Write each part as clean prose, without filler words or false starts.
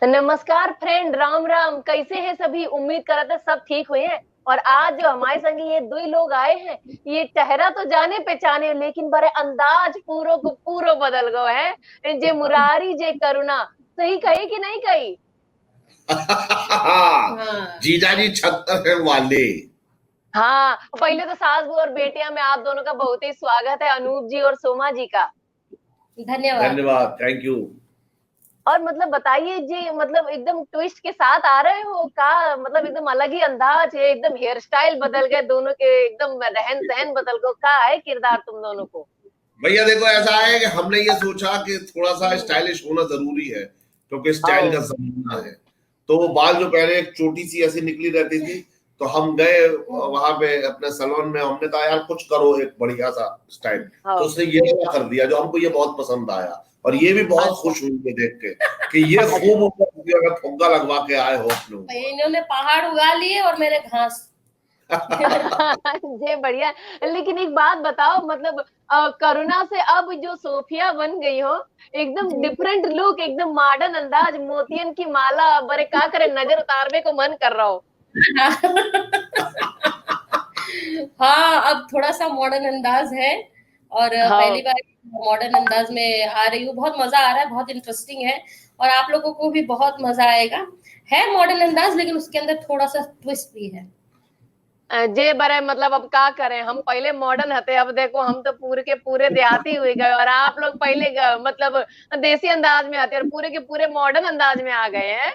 नमस्कार फ्रेंड, राम राम। कैसे हैं सभी? उम्मीद कर रहे थे सब ठीक हुए हैं। और आज जो हमारे संग ये दो ही लोग आए हैं, ये चेहरा तो जाने पहचाने लेकिन बड़े अंदाज पूरो को पूरो बदल गए हैं। जे मुरारी जे करुणा। सही कही कि नहीं कही? हाँ। जीजा जी छत्तर है वाले। हाँ, पहले तो सास बहू और बेटिया में आप दोनों का बहुत ही स्वागत है, अनूप जी और सोमा जी का। धन्यवाद। धन्यवाद, थैंक यू। और मतलब बताइए जी, मतलब एकदम ट्विस्ट के साथ आ रहे हो का? मतलब एकदम अलग ही अंदाज है, एकदम हेयर स्टाइल बदल गए दोनों के, एकदम रहन सहन बदल गए। का है किरदार तुम दोनों को? भैया देखो, ऐसा है कि हमने ये सोचा कि थोड़ा सा स्टाइलिश होना जरूरी है, क्योंकि स्टाइल आओ। का जमाना है। तो वो बाल जो पहले एक छोटी सी ऐसी निकली रहती थी, तो हम गए वहां पे अपने सैलून में। हमने कहा यार कुछ करो एक बढ़िया सा स्टाइल। तो आओ। उसने ये वाला कर दिया, जो हमको ये बहुत पसंद आया। और ये भी बहुत अच्छा। खुश हुई ये देख के कि ये खूब अच्छा। ऊपर फुग्गा लगवा के आए हो अपने ऊपर। इन्होंने पहाड़ उगा लिए और मेरे घास। ये बढ़िया। लेकिन एक बात बताओ, मतलब करुणा से अब जो सोफिया बन गई हो, एकदम डिफरेंट लुक, एकदम मॉडर्न अंदाज, मोतियन की माला, बड़े का करे, नजर उतारने को मन कर रहा हो। हाँ, अब थोड़ा सा मॉडर्न अंदाज है। और पहली हाँ। बार मॉडर्न अंदाज में आ रही हूँ, बहुत मजा आ रहा है, बहुत इंटरेस्टिंग है। और आप लोगों को भी बहुत मजा आएगा। है मॉडर्न अंदाज, लेकिन उसके अंदर थोड़ा सा ट्विस्ट भी है। जे बरे, मतलब अब का करें, हम पहले मॉडर्न हते, अब देखो हम तो पूरे के पूरे देहाती हुए गए, और आप लोग पहले मतलब देसी अंदाज में आते और पूरे के पूरे मॉडर्न अंदाज में आ गए हैं।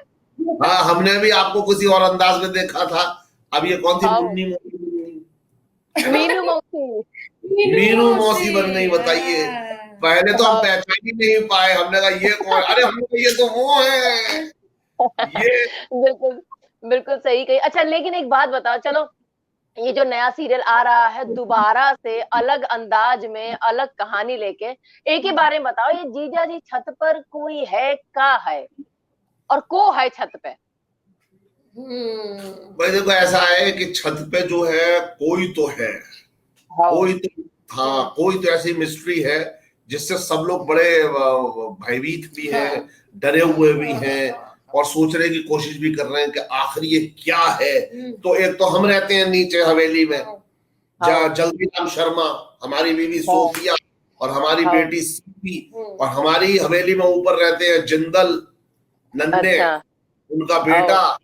हाँ, हमने भी आपको किसी और अंदाज में देखा था। अब ये कौन सी आओ। मुन्नी मुन्नी मीनू मौसी। मीनू मीनू मौसी। मौसी बन गई, बताइए। पहले तो हम हाँ। पहचान ही नहीं पाए। हमने कहा ये कौन? अरे हमने कहा ये तो वो है ये। बिल्कुल। बिल्कुल सही कही। अच्छा, लेकिन एक बात बताओ, चलो ये जो नया सीरियल आ रहा है दोबारा से अलग अंदाज में, अलग कहानी लेके, एक ही बारे में बताओ, ये जीजा जी छत पर कोई है का है? और को है छत पे? हम्म। भाई देखो, ऐसा है कि छत पे जो है कोई तो है। हाँ। कोई तो, हाँ, कोई तो ऐसी मिस्ट्री है जिससे सब लोग बड़े भयभीत भी हैं, हाँ। डरे हुए भी हैं, और सोचने की कोशिश भी कर रहे हैं कि आखिर ये क्या है। तो एक तो हम रहते हैं नीचे हवेली में, हाँ। जल्दी राम शर्मा, हमारी बीवी हाँ। सोफिया, और हमारी हाँ। बेटी सीपी। और हमारी हवेली में ऊपर रहते हैं जिंदल, नन्हे, अच्छा। उनका आओ। बेटा।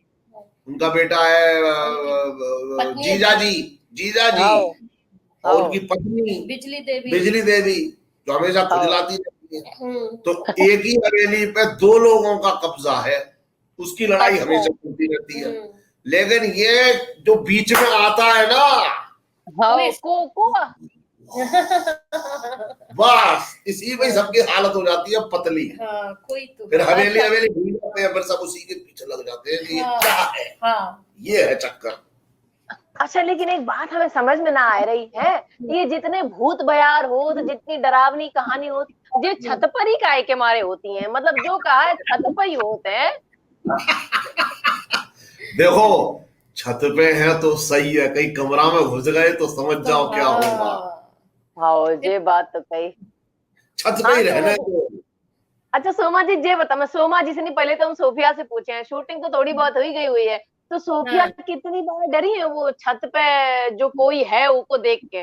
उनका बेटा है उनकी पत्नी जीजा जी, जीजा जी। आओ। और आओ। उनकी पत्नी बिजली देवी। बिजली देवी, जो हमेशा आओ। खुजलाती रहती है। तो एक ही हवेली पे दो लोगों का कब्जा है, उसकी लड़ाई अच्छा। हमेशा चलती रहती है। लेकिन ये जो बीच में आता है ना, हाँ, ट्विस्ट। को। बस इसी में ही सबकी हालत हो जाती है पतली। हाँ, कोई तो फिर है। हवेली अच्छा। हवेली भूल जाते हैं, फिर सब उसी के पीछे लग जाते हैं कि ये हाँ। क्या है। हाँ। ये है चक्कर। अच्छा, लेकिन एक बात हमें समझ में ना आ रही है, ये जितने भूत बयार हो, तो जितनी डरावनी कहानी हो, ये छत पर ही काहे के मारे होती हैं? मतलब जो कहा है छत पर ही होते हैं। देखो, छत पे है तो सही है, कहीं कमरा में घुस गए तो समझ तो जाओ क्या होगा। हाँ। हाँ, ये बात तो कही। छत पे हाँ, ही रहना सोमा है जी। तो। अच्छा सोमा जी, ये बता, मैं सोमा जी से नहीं, पहले तो हम सोफिया से पूछे हैं, शूटिंग तो थोड़ी बहुत हुई गई हुई है। तो सोफिया हाँ। कितनी बार डरी है वो छत पे जो कोई है उसको देख के?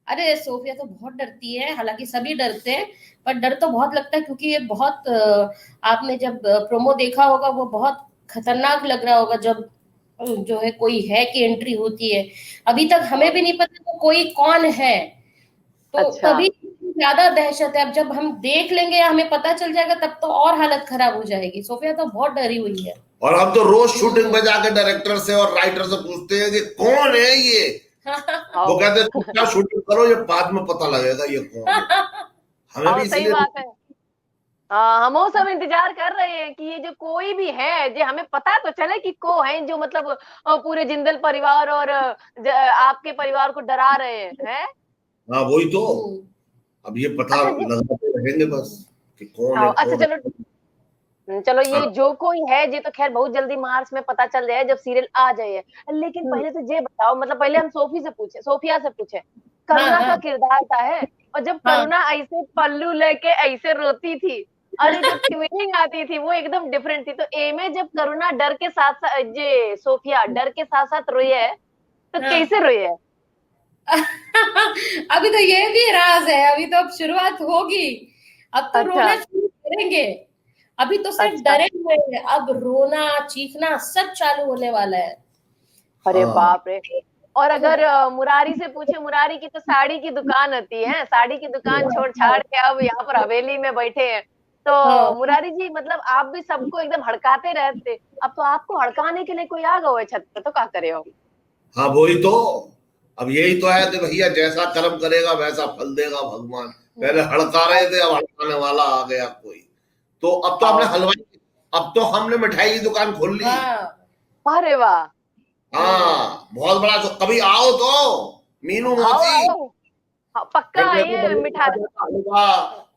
अरे सोफिया तो बहुत डरती है, हालांकि सभी डरते हैं। पर डर तो बहुत लगता है, क्योंकि ये बहुत आपने जब प्रोमो देखा होगा, वो बहुत खतरनाक लग रहा होगा जब जो है कोई है की एंट्री होती है। अभी तक हमें भी नहीं पता वो कोई कौन है। तो अच्छा। तभी ज्यादा दहशत है। अब जब हम देख लेंगे या हमें पता चल जाएगा, तब तो और हालत खराब हो जाएगी। सोफिया तो बहुत डरी हुई है। और हम तो रोज शूटिंग में जाके डायरेक्टर से और राइटर से पूछते हैं कि कौन है ये। वो आओ। कहते हैं तुम क्या शूटिंग करो, ये बाद में पता लगेगा ये कौन है। हमें भी आओ, सही इसीलिए। बात है। हाँ, हम वो सब इंतजार कर रहे हैं कि ये जो कोई भी है, जो हमें पता तो चले कि को है, जो मतलब पूरे जिंदल परिवार और आपके परिवार को डरा रहे हैं। हाँ वही तो। हम्म। अब ये पता अच्छा जी। लगाते रहेंगे बस कि कौन है आओ, अच्छा कौन चलो। है। चलो, ये हाँ, जो कोई है ये तो खैर बहुत जल्दी मार्च में पता चल जाए जब सीरियल आ जाए। लेकिन पहले तो ये बताओ, मतलब पहले हम सोफिया से पूछे, हाँ। करुणा का हाँ। किरदार था है। और जब हाँ। करुणा ऐसे पल्लू लेके ऐसे रोती थी, अरे जो ट्विनिंग आती थी वो एकदम डिफरेंट थी। तो ए में जब करुणा डर के साथ साथ, ये सोफिया डर के साथ साथ रोई है, तो हाँ। कैसे रोई है? अभी तो ये भी राज है, अभी तो अब शुरुआत होगी, अब तो अच्छा रोना शुरू करेंगे। अभी तो सिर्फ अच्छा। डरे हुए हैं, अब रोना चीखना सब चालू होने वाला है। अरे हाँ बाप रे। और अगर मुरारी से पूछे, मुरारी की तो साड़ी की दुकान होती है, साड़ी की दुकान छोड़ छाड़ के अब यहाँ पर हवेली में बैठे हैं। तो हाँ मुरारी जी मतलब आप भी सबको एकदम हड़काते रहते, अब तो आपको हड़काने के लिए कोई आ गया है छत पे, तो क्या करे हो? हाँ, वही तो। अब यही तो है कि भैया जैसा कर्म करेगा वैसा फल देगा भगवान। पहले हड़का रहे थे, अब हड़काने वाला आ गया कोई। तो अब तो हमने और हलवाई, अब तो हमने मिठाई की दुकान खोल ली। हाँ। अरे वाह। हाँ, बहुत बड़ा। तो कभी आओ तो मीनू आओ मौसी, आओ। हाँ, पक्का फिर आए देखो हैं मिठाई। बढ़िया हलवा,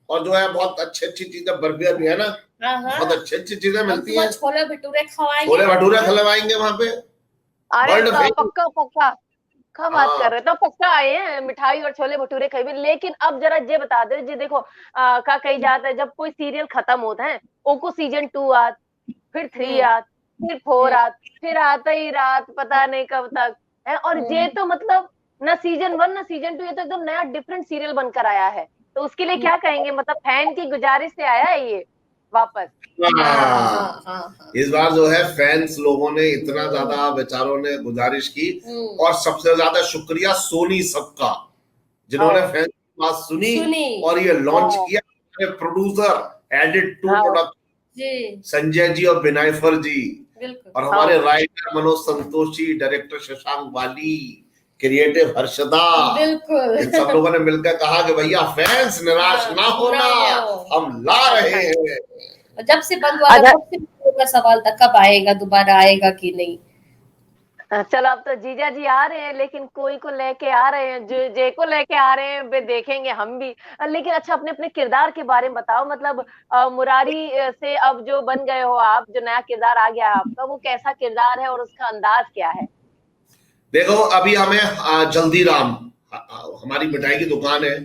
और जो है बहुत अच्छी अच्छी चीजें, बर्फियां भी है ना, हाँ हाँ, बहुत अच्छी अच्छी चीजें हम मिलती तुम्हें हैं। छोले भटूरे खवाएंगे। छोले भटूरे खिलवाएंगे वहां पे, अरे वर्ल्ड तो फेमस। पक्का पक्का। क्या बात कर हाँ, रहे हो? तो पक्का आए हैं, मिठाई और छोले भटूरे खाइए। लेकिन अब जरा ये बता दो जी, देखो का कही जाता है जब कोई सीरियल खत्म होता है, ओको सीजन 2 आत, फिर 3 हम्म आत, फिर 4 हम्म आत, फिर आता ही रात पता नहीं कब तक है। और ये हम्म तो मतलब ना सीजन 1 ना सीजन 2, ये तो एकदम नया डिफरेंट सीरियल बनकर आया है। तो उसके लिए क्या कहेंगे? मतलब फैन की गुजारिश से आया है ये वापस? हाँ हाँ। हाँ हाँ हाँ। इस बार जो है फैंस लोगों ने इतना ज्यादा बेचारों ने गुजारिश की, हम्म। और सबसे ज्यादा शुक्रिया सोनी सबका, ओ, जिन्होंने फैंस की बात सुनी सुनी। और ये लॉन्च ओ, किया। प्रोड्यूसर एडिड टू हाँ प्रोडक्ट, जी संजय जी और बिनायफर जी, बिल्कुल। और हमारे हाँ। राइटर मनोज संतोषी, डायरेक्टर शशांक वाली, क्रिएटिव हर्षदा, बिल्कुल। इन सब लोगों ने मिलकर कहा कि भैया फैंस निराश हाँ, ना होना, ना हो। हम ला रहे अच्छा हैं। जब से बंद हुआ था अच्छा। तब से लोगों का सवाल था कब आएगा, दोबारा आएगा कि नहीं। चलो अब तो जीजा जी आ रहे हैं, लेकिन कोई को लेके आ रहे हैं, जो जे को लेके आ रहे हैं वे देखेंगे हम भी। लेकिन अच्छा अपने अपने किरदार के बारे में बताओ, मतलब मुरारी से अब जो बन गए हो आप, जो नया किरदार आ गया है आपका, वो कैसा किरदार है और उसका अंदाज क्या है? देखो अभी हमें जल्दी राम, हमारी मिठाई की दुकान है,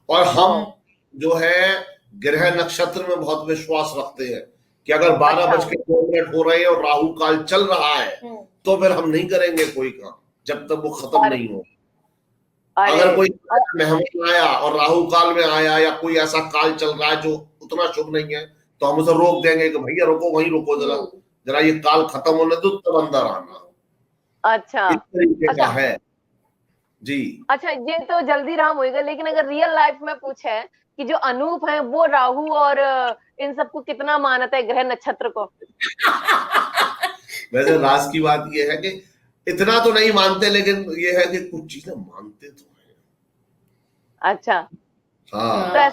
और ओ, हम जो है ग्रह नक्षत्र में बहुत विश्वास रखते हैं कि अगर बारह अच्छा बज के दो मिनट हो रहे हैं और राहु काल चल रहा है, तो फिर हम नहीं करेंगे कोई काम जब तक वो खत्म अरे नहीं हो। अरे अगर कोई अ- मेहमान आया और राहु काल में आया, या कोई ऐसा काल चल रहा है जो उतना शुभ नहीं है, तो हम उसे रोक देंगे कि भैया रुको, वहीं रुको जरा, हम्म जरा ये काल खत्म होने दो तब अंदर आना। अच्छा इस तरीके अच्छा का है जी। अच्छा। ये तो जल्दी राम होएगा, लेकिन अगर रियल लाइफ में पूछे कि जो अनूप है वो राहु और इन सबको कितना मानता है, ग्रह नक्षत्र को? वैसे राज की बात यह है कि इतना तो नहीं मानते, लेकिन ये है कि कुछ चीजें मानते तो हैं। अच्छा। हाँ, तो हाँ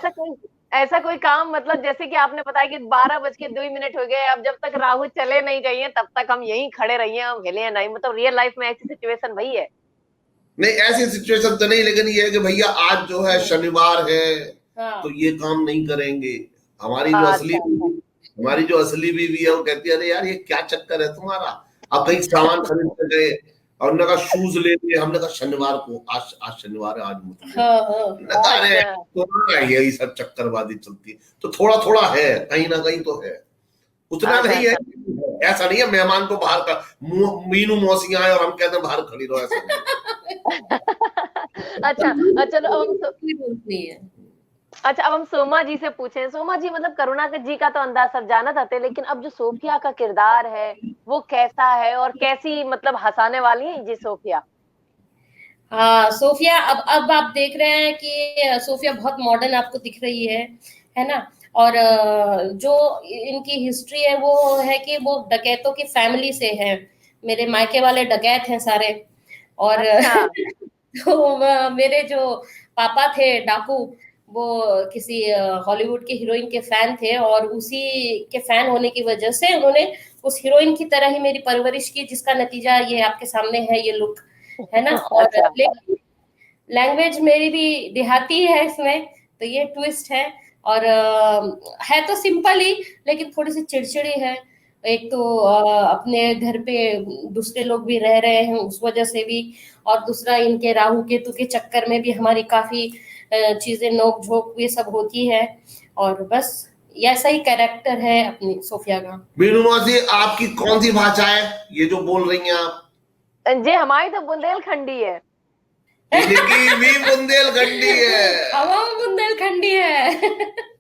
ऐसा कोई काम, मतलब जैसे कि आपने बताया कि 12 बज के 2 मिनट हो गए, अब जब तक राहु चले नहीं गई है तब तक हम यहीं खड़े रहिए, हम हिले नहीं, मतलब रियल लाइफ में ऐसी सिचुएशन वही है? नहीं ऐसी सिचुएशन तो नहीं, लेकिन ये है कि भैया आज जो है शनिवार है, तो हाँ। ये काम नहीं करेंगे। हमारी जो असली अच्छा अच्छा। बीवी, हमारी जो असली बीवी है वो कहती है, अरे यार ये क्या चक्कर है तुम्हारा, आप कहीं सामान खरीदने गए और उन्होंने कहा शूज ले लिए, हमने कहा शनिवार को, आज आज शनिवार है, आज मत लो। हाँ हाँ हमने कहा अरे अच्छा तुम्हारा यही सब चक्करबाजी चलती है। तो थोड़ा थोड़ा है, कहीं ना कहीं तो है, उतना अच्छा नहीं है। अच्छा। ऐसा नहीं है मेहमान को बाहर का, मीनू मौसी आए और हम कहते हैं बाहर खड़ी रहो, ऐसा नहीं अच्छा चलो अब हम कोई रूल्स नहीं है। अच्छा अब हम सोमा जी से पूछें। सोमा जी मतलब करुणा जी का तो अंदाज सब जाना था, लेकिन अब जो सोफिया का किरदार है वो कैसा है, और कैसी मतलब हंसाने वाली है जी सोफिया? हाँ सोफिया, अब आप देख रहे हैं कि सोफिया बहुत मॉडर्न आपको दिख रही है ना। और जो इनकी हिस्ट्री है वो है कि वो डकैतों की फैमिली से है, मेरे मायके वाले डकैत हैं सारे। और अच्छा तो मेरे जो पापा थे डाकू, वो किसी हॉलीवुड के हीरोइन के फैन थे, और उसी के फैन होने की वजह से उन्होंने उस हीरोइन की तरह ही मेरी परवरिश की, जिसका नतीजा ये आपके सामने है, ये लुक है ना। और अच्छा लेकिन लैंग्वेज मेरी भी देहाती है इसमें, तो ये ट्विस्ट है। और है तो सिंपल ही, लेकिन थोड़ी सी चिड़चिड़ी है। एक तो अपने घर पे दूसरे लोग भी रह रहे हैं उस वजह से भी, और दूसरा इनके राहु केतु के चक्कर में भी हमारी काफी चीजें नोक झोंक ये सब होती है। और बस ऐसा ही कैरेक्टर है अपनी सोफिया का। मीनू मौसी, आपकी कौन सी भाषा है ये जो बोल रही हैं आप? जी हमारी तो बुंदेलखंडी है। इनकी भी बुंदेलखंडी है। हवा बुंदेलखंडी है।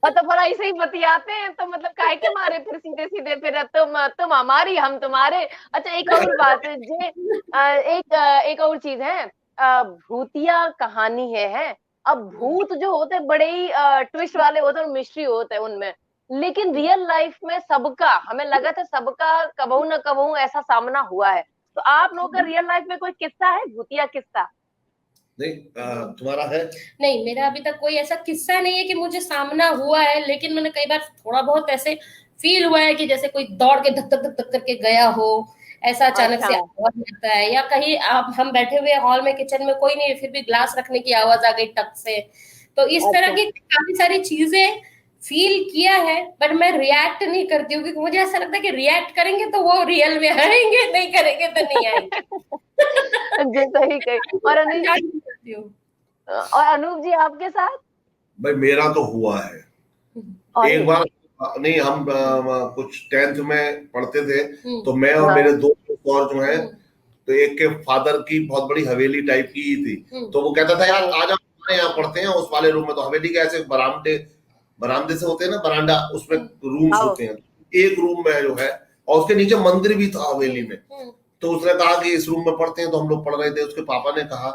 तो फिर ऐसे ही बतियाते हैं तो मतलब काहे के मारे फिर सीधे सीधे फिर तुम हमारी हम तुम्हारे। अच्छा एक और बात है जे एक और चीज है, भूतिया कहानी है। अब भूत जो होते हैं बड़े ही ट्विस्ट वाले होते हैं और मिस्ट्री होते हैं उनमें, लेकिन रियल लाइफ में सबका हमें लगा था सबका कबहू न कबहू ऐसा सामना हुआ है। तो आप लोगों का रियल लाइफ में कोई किस्सा है, भूतिया किस्सा? नहीं, तुम्हारा है? नहीं, मेरा अभी तक कोई ऐसा किस्सा नहीं है कि मुझे सामना हुआ है, लेकिन मैंने कई बार थोड़ा बहुत ऐसे फील हुआ है कि जैसे कोई दौड़ के धक धक धक धक करके गया हो, ऐसा अचानक से आवाज आता है, या कहीं आप हम बैठे हुए हॉल में किचन में कोई नहीं फिर भी ग्लास रखने की आवाज आ गई टक से। तो इस तरह की काफी सारी चीजें फील किया है, बट मैं रिएक्ट नहीं करती हूँ क्योंकि मुझे ऐसा लगता है कि रिएक्ट करेंगे तो वो रियल में आएंगे, नहीं करेंगे तो नहीं आएंगे। जी सही कही। और अनूप जी आपके साथ? भाई मेरा तो हुआ है एक बार। नहीं, हम कुछ 10th में पढ़ते थे, तो मैं और मेरे दोस्त और जो है, तो एक के फादर की बहुत बड़ी हवेली टाइप की ही थी, तो वो कहता था यार आ जाओ हमारे यहाँ पढ़ते हैं उस वाले रूम में। तो हवेली के ऐसे बरामदे से होते हैं ना, बरांडा, उसमें रूम्स होते हैं। एक रूम में जो है, और उसके नीचे मंदिर भी था हवेली में। तो उसने कहा कि इस रूम में पढ़ते हैं, तो हम लोग पढ़ रहे थे। उसके पापा ने कहा,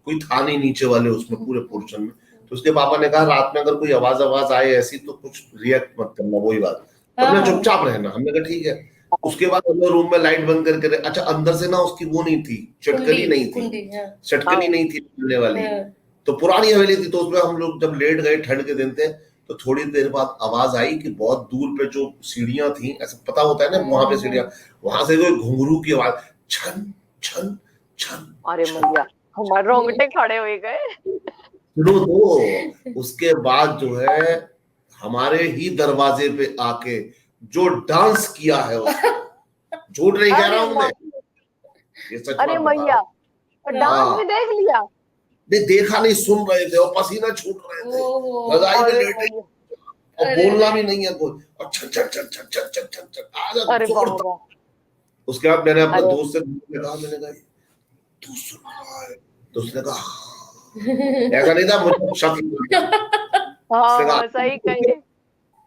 कोई था नहीं नीचे वाले उसमें पूरे पोर्शन में, तो उसके पापा ने कहा रात में अगर कोई आवाज आए ऐसी तो कुछ रिएक्ट मत करना, वही बात, हमने चुपचाप रहना। हमने कहा ठीक है। उसके बाद हम लोग रूम में लाइट बंद करके रहे। अच्छा, अंदर से ना उसकी वो नहीं थी, चटकनी नहीं थी, चटकनी नहीं थी मिलने वाली, तो पुरानी हवेली थी। तो उसमें हम लोग जब लेट गए, ठंड के दिन थे, तो थोड़ी देर बाद आवाज आई कि बहुत दूर पे जो सीढ़ियां थी, ऐसा पता होता है ना वहां पे सीढ़ियां, वहां से कोई घुंघरू की आवाज, छन छन छन। अरे भैया हमारे रोंगटे खड़े हो गए। सुनो तो उसके बाद जो है हमारे ही दरवाजे पे आके जो डांस किया है उसने, झूठ नहीं कह रहा हूं मैं, ये सच बात अरे भैया डांस भी देख लिया? नहीं देखा, नहीं सुन रहे थे और पसीना छूट रहे थे, रजाई में लेटे और बोलना भी नहीं है कोई, और छन छन छन छन छन छन छन छन आ जा। उसके बाद मैंने अपने दोस्त से कहा, मैंने कहा तू सुन रहा है? तो उसने कहा ऐसा नहीं था, मुझे शक सही कही।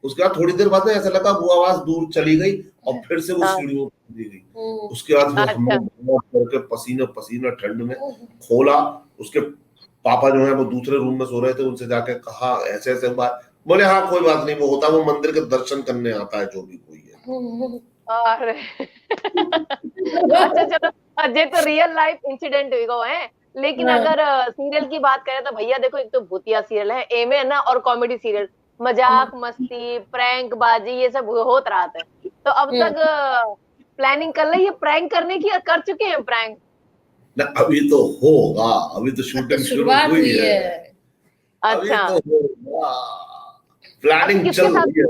उसके बाद थोड़ी देर बाद में ऐसा लगा वो आवाज दूर चली गई और फिर से वो सीढ़ियों पर दी गई। उसके बाद फिर हमने करके पसीना पसीना ठंड में खोला। उसके पापा जो है वो दूसरे रूम में सो रहे थे, उनसे जाके कहा ऐसे ऐसे बात, बोले हाँ कोई बात नहीं, वो होता वो मंदिर के दर्शन करने आता है जो भी कोई है। अरे अच्छा चलो, ये तो रियल लाइफ इंसिडेंट है। लेकिन अगर सीरियल की बात करें तो भैया देखो, एक तो भूतिया सीरियल है एम है ना, और कॉमेडी सीरियल, मजाक मस्ती प्रैंक बाजी ये सब होत रहा था। तो अब तक प्लानिंग कर ली है प्रैंक करने की, कर चुके हैं प्रैंक? ना अभी तो होगा, अभी तो शूटिंग शुरू हुई है। अच्छा, प्लानिंग चल रही है।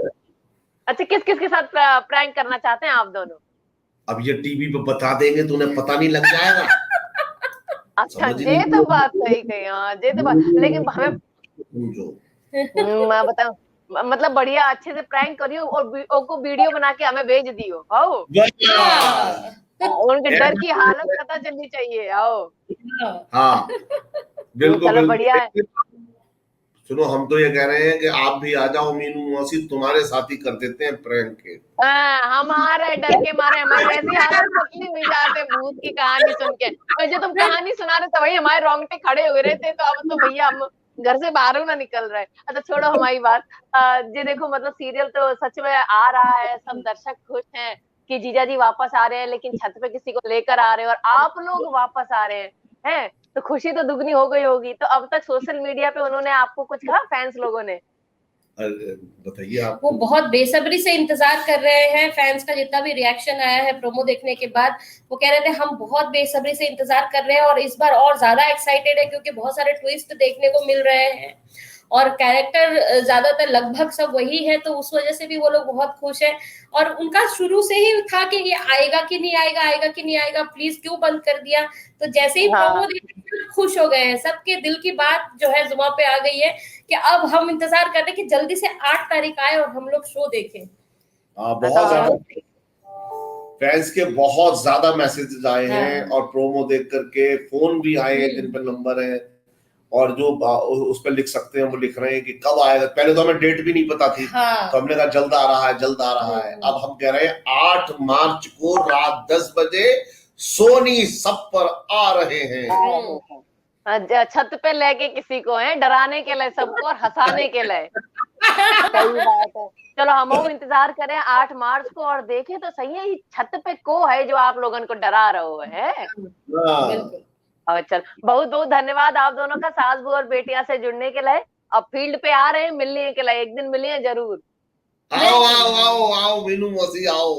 अच्छा किस किस के साथ प्रैंक करना चाहते हैं आप दोनों? अब ये टीवी पे बता देंगे तो उन्हें पता नहीं लग जाएगा। अच्छा ये तो बात सही कही। हाँ ये तो बात, लेकिन हमें मैं बताऊं, मतलब बढ़िया अच्छे से प्रैंक करियो और को वीडियो बना के हमें भेज दियो। आओ उनके डर की हालत पता चलनी चाहिए। आओ हाँ बिल्कुल। चलो बढ़िया है। सुनो, हम तो ये कह रहे हैं कि आप भी आ जाओ मीनू मौसी, तुम्हारे साथ ही कर देते हैं प्रैंक के। हमारे डर के मारे हमारी ऐसी हालत पतली हुई जाते भूत की कहानी सुन के। जो तुम कहानी सुना रहे थे भाई हमारे रोंगटे खड़े हो रहे थे, तो अब तो भैया हम घर से बाहर ना निकल रहे। अच्छा छोड़ो हमारी बात। ये देखो मतलब सीरियल तो सच में आ रहा है, सब दर्शक खुश हैं कि जीजा जी वापस आ रहे हैं, लेकिन छत पे किसी को लेकर आ रहे हैं और आप लोग वापस आ रहे हैं, तो खुशी तो दुगनी हो गई होगी। तो अब तक सोशल मीडिया पे उन्होंने आपको कुछ कहा फैंस लोगों ने? बताइए आप। वो बहुत बेसब्री से इंतजार कर रहे हैं। फैंस का जितना भी रिएक्शन आया है प्रोमो देखने के बाद, वो कह रहे थे हम बहुत बेसब्री से इंतजार कर रहे हैं और इस बार और ज्यादा एक्साइटेड है क्योंकि बहुत सारे ट्विस्ट देखने को मिल रहे हैं और कैरेक्टर ज्यादातर लगभग सब वही है, तो उस वजह से भी वो लोग बहुत खुश है। और उनका शुरू से ही था कि ये आएगा कि नहीं आएगा, आएगा कि नहीं आएगा, प्लीज क्यों बंद कर दिया। तो जैसे ही प्रोमो देखा खुश हो गए हैं, सबके दिल की बात जो है जुबान पे आ गई है कि अब हम इंतजार कर रहे हैं कि जल्दी से 8 तारीख आए और हम लोग शो देखें। बहुत ज्यादा फैंस के बहुत ज्यादा मैसेजेस आए हैं और प्रोमो देख करके फोन भी आए हैं जिन पर नंबर है और जो उस पर लिख सकते हैं वो लिख रहे हैं कि कब आएगा। पहले तो हमें डेट भी नहीं पता थी, तो हमने कहा जल्द आ रहा है, जल्द आ रहा है। अब हम कह रहे हैं 8 मार्च को रात 10 बजे सोनी सब पर आ रहे हैं। छत पे लेके किसी को है डराने के लिए सबको और हंसाने के लिए। सही बात है। चलो हम इंतजार करें 8 मार्च को और देखें तो सही है, ये छत पे को है जो आप लोगों को डरा रहे है। बिल्कुल। और चल बहुत बहुत धन्यवाद आप दोनों का, सास बहू और बेटिया से जुड़ने के लिए। अब फील्ड पे आ रहे हैं मिलने के लिए, एक दिन मिलिए जरूर। आओ आओ आओ आओ मीनू मौसी आओ।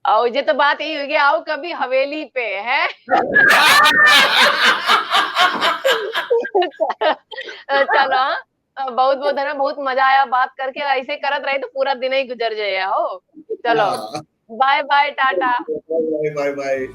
आओ, ये तो बात यही होगी, आओ कभी हवेली पे है। चलो बहुत बहुत धन्यवाद, बहुत मजा आया बात करके, ऐसे करत रहे तो पूरा दिन ही गुजर जाए। हो चलो bye bye tata. Bye bye.